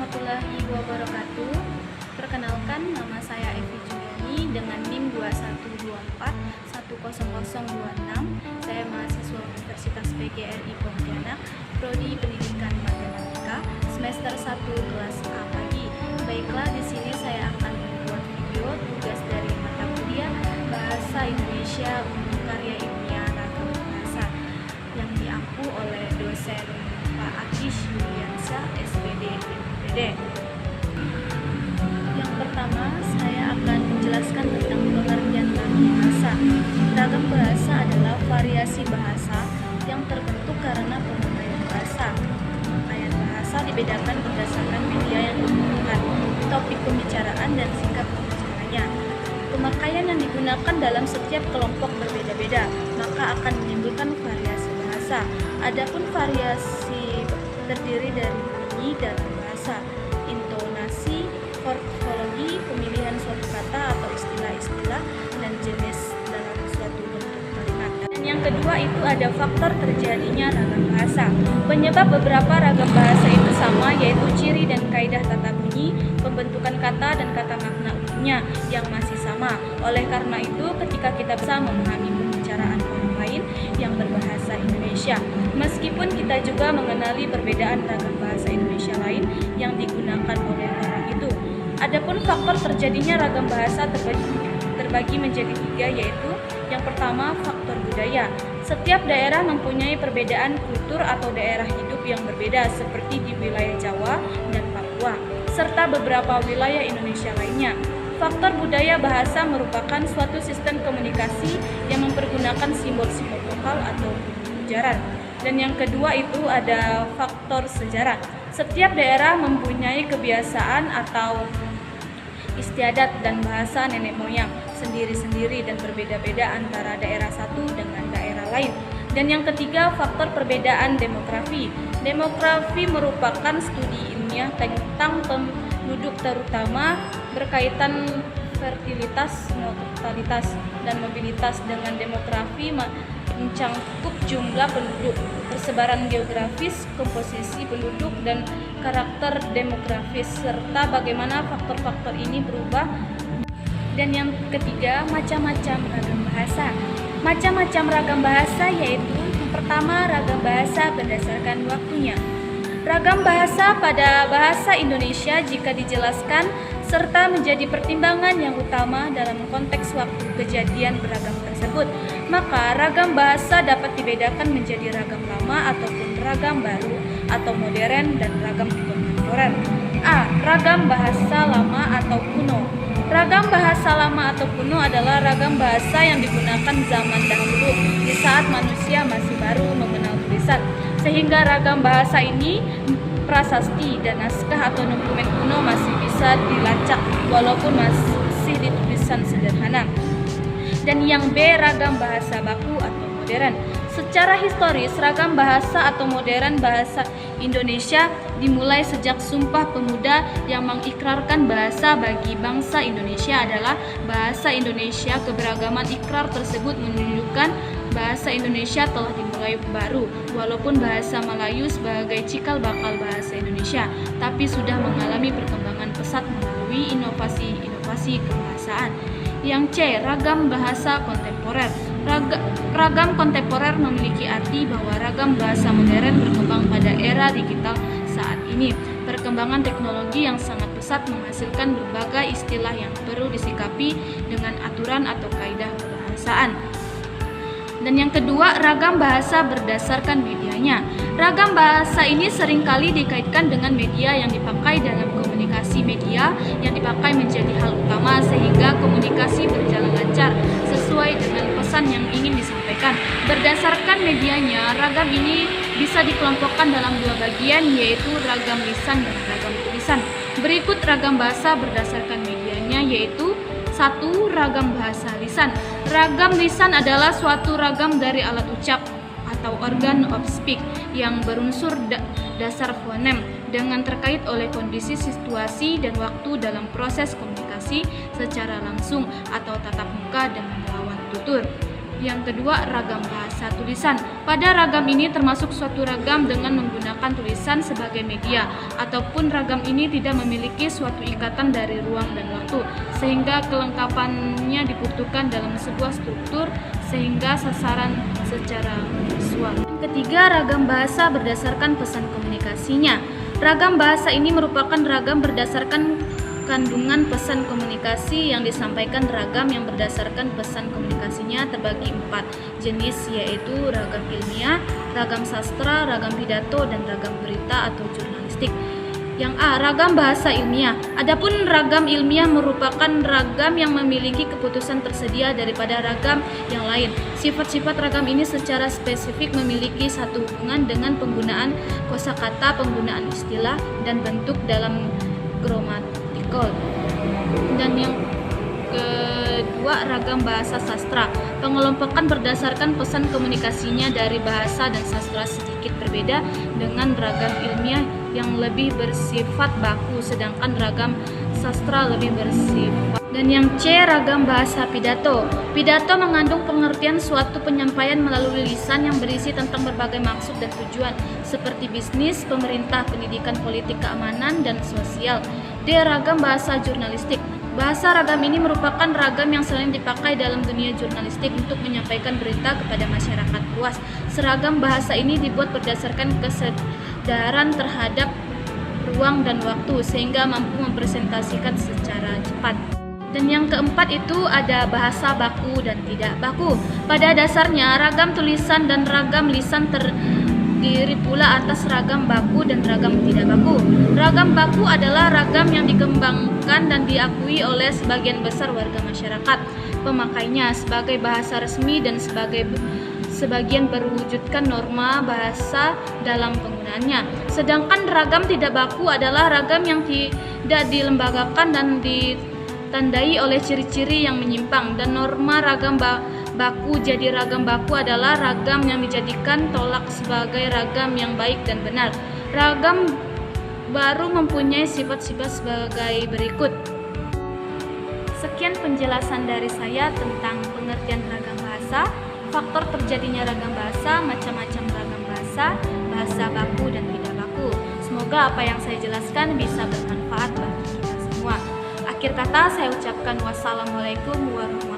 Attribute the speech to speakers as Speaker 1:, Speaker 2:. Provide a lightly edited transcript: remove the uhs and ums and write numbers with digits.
Speaker 1: warahmatullahi wabarakatuh. Perkenalkan, nama saya Evi Juliani dengan NIM 2124-10026. Saya mahasiswa Universitas PGRI Pontianak, Prodi Pendidikan Matematika, semester 1 kelas A pagi. Baiklah, di sini saya akan membuat video tugas dari mata kuliah Bahasa Indonesia untuk karya ilmiah ragam bahasa yang diampu oleh dosen Pak Akish Yuliansyah, SPD MPD. Yang pertama, saya akan menjelaskan tentang pengertian ragam bahasa. Ragam bahasa adalah variasi bahasa yang terbentuk karena pemakaian bahasa. Pemakaian bahasa dibedakan berdasarkan media yang digunakan, topik pembicaraan, dan sikap pembicaranya. Pemakaian yang digunakan dalam setiap kelompok berbeda-beda, maka akan menimbulkan variasi bahasa. Adapun variasi terdiri dari bunyi dalam bahasa, intonasi, morfologi, pemilihan suatu kata atau istilah-istilah, dan jenis dalam suatu bentuk kalimat. Dan yang kedua itu ada faktor terjadinya ragam bahasa. Penyebab beberapa ragam bahasa itu sama, yaitu ciri dan kaidah tata bunyi, pembentukan kata, dan kata makna umumnya yang masih sama. Oleh karena itu, ketika kita bisa memahami pembicaraan orang lain yang berbahasa Indonesia, meskipun kita juga mengenali perbedaan ragam bahasa Indonesia lain yang digunakan oleh orang itu. Adapun faktor terjadinya ragam bahasa terbagi menjadi 3, yaitu yang pertama, faktor budaya. Setiap daerah mempunyai perbedaan kultur atau daerah hidup yang berbeda, seperti di wilayah Jawa dan Papua, serta beberapa wilayah Indonesia lainnya. Faktor budaya bahasa merupakan suatu sistem komunikasi yang mempergunakan simbol-simbol vokal atau ujaran. Dan yang kedua itu ada faktor sejarah. Setiap daerah mempunyai kebiasaan atau istiadat dan bahasa nenek moyang sendiri-sendiri dan berbeda-beda antara daerah satu dengan daerah lain. Dan yang ketiga, faktor perbedaan demografi. Demografi merupakan studi ilmiah tentang penduduk, terutama berkaitan fertilitas, mortalitas, dan mobilitas. Dengan demografi mencangkup jumlah penduduk, persebaran geografis, komposisi penduduk, dan karakter demografis, serta bagaimana faktor-faktor ini berubah. Dan yang ketiga, macam-macam ragam bahasa. Macam-macam ragam bahasa yaitu yang pertama, ragam bahasa berdasarkan waktunya. Ragam bahasa pada bahasa Indonesia jika dijelaskan serta menjadi pertimbangan yang utama dalam konteks waktu kejadian beragam tersebut, maka ragam bahasa dapat dibedakan menjadi ragam lama ataupun ragam baru atau modern dan ragam kontemporer. A. Ragam bahasa lama atau kuno. Ragam bahasa lama atau kuno adalah ragam bahasa yang digunakan zaman dahulu di saat manusia masih baru mengenal tulisan, sehingga ragam bahasa ini prasasti dan naskah atau dokumen kuno masih bisa dilacak walaupun masih di tulisan sederhana. Dan yang B, ragam bahasa baku atau modern. Secara historis, ragam bahasa atau modern bahasa Indonesia dimulai sejak Sumpah Pemuda yang mengikrarkan bahasa bagi bangsa Indonesia adalah bahasa Indonesia. Keberagaman ikrar tersebut menunjukkan bahasa Indonesia telah dimulai baru, walaupun bahasa Melayu sebagai cikal bakal bahasa Indonesia, tapi sudah mengalami perkembangan pesat melalui inovasi kebahasaan. Yang C, ragam bahasa kontemporer. Ragam kontemporer memiliki arti bahwa ragam bahasa modern berkembang pada era digital saat ini. Perkembangan teknologi yang sangat pesat menghasilkan berbagai istilah yang perlu disikapi dengan aturan atau kaidah kebahasaan. Dan yang kedua, ragam bahasa berdasarkan medianya. Ragam bahasa ini seringkali dikaitkan dengan media yang dipakai dalam komunikasi. Media yang dipakai menjadi hal utama sehingga komunikasi berjalan lancar sesuai dengan pesan yang ingin disampaikan. Berdasarkan medianya, ragam ini bisa dikelompokkan dalam 2 bagian, yaitu ragam lisan dan ragam tulisan. Berikut ragam bahasa berdasarkan medianya, yaitu 1. Ragam bahasa lisan. Ragam lisan adalah suatu ragam dari alat ucap atau organ of speech yang berunsur dasar fonem dengan terkait oleh kondisi, situasi, dan waktu dalam proses komunikasi secara langsung atau tatap muka dengan lawan tutur. Yang kedua, ragam bahasa tulisan. Pada ragam ini termasuk suatu ragam dengan menggunakan tulisan sebagai media, ataupun ragam ini tidak memiliki suatu ikatan dari ruang dan waktu, sehingga kelengkapannya dibutuhkan dalam sebuah struktur sehingga sasaran secara visual. Yang ketiga, ragam bahasa berdasarkan pesan komunikasinya. Ragam bahasa ini merupakan ragam berdasarkan kandungan pesan komunikasi yang disampaikan. Ragam yang berdasarkan pesan komunikasinya terbagi 4 jenis, yaitu ragam ilmiah, ragam sastra, ragam pidato, dan ragam berita atau jurnalistik. Yang A, ragam bahasa ilmiah. Adapun ragam ilmiah merupakan ragam yang memiliki keputusan tersedia daripada ragam yang lain. Sifat-sifat ragam ini secara spesifik memiliki satu hubungan dengan penggunaan kosakata, penggunaan istilah, dan bentuk dalam gramatikal. Dan yang kedua, ragam bahasa sastra. Pengelompokan berdasarkan pesan komunikasinya dari bahasa dan sastra sedikit berbeda dengan ragam ilmiah yang lebih bersifat baku, sedangkan ragam sastra lebih bersifat. Dan yang C, ragam bahasa pidato. Pidato mengandung pengertian suatu penyampaian melalui lisan yang berisi tentang berbagai maksud dan tujuan, seperti bisnis, pemerintah, pendidikan, politik, keamanan, dan sosial. D, ragam bahasa jurnalistik. Bahasa ragam ini merupakan ragam yang sering dipakai dalam dunia jurnalistik untuk menyampaikan berita kepada masyarakat luas. Seragam bahasa ini dibuat berdasarkan kesadaran terhadap ruang dan waktu, sehingga mampu mempresentasikan secara cepat. Dan yang keempat itu ada bahasa baku dan tidak baku. Pada dasarnya, ragam tulisan dan ragam lisan terdiri pula atas ragam baku dan ragam tidak baku. Ragam baku adalah ragam yang dikembangkan dan diakui oleh sebagian besar warga masyarakat pemakainya sebagai bahasa resmi dan sebagian berwujudkan norma bahasa dalam penggunaannya. Sedangkan ragam tidak baku adalah ragam yang tidak dilembagakan dan ditandai oleh ciri-ciri yang menyimpang, dan norma ragam baku. Jadi ragam baku adalah ragam yang dijadikan tolak sebagai ragam yang baik dan benar. Ragam baru mempunyai sifat-sifat sebagai berikut. Sekian penjelasan dari saya tentang pengertian ragam bahasa, faktor terjadinya ragam bahasa, macam-macam ragam bahasa, bahasa baku dan tidak baku. Semoga apa yang saya jelaskan bisa bermanfaat bagi kita semua. Akhir kata saya ucapkan wassalamualaikum warahmatullahi wabarakatuh.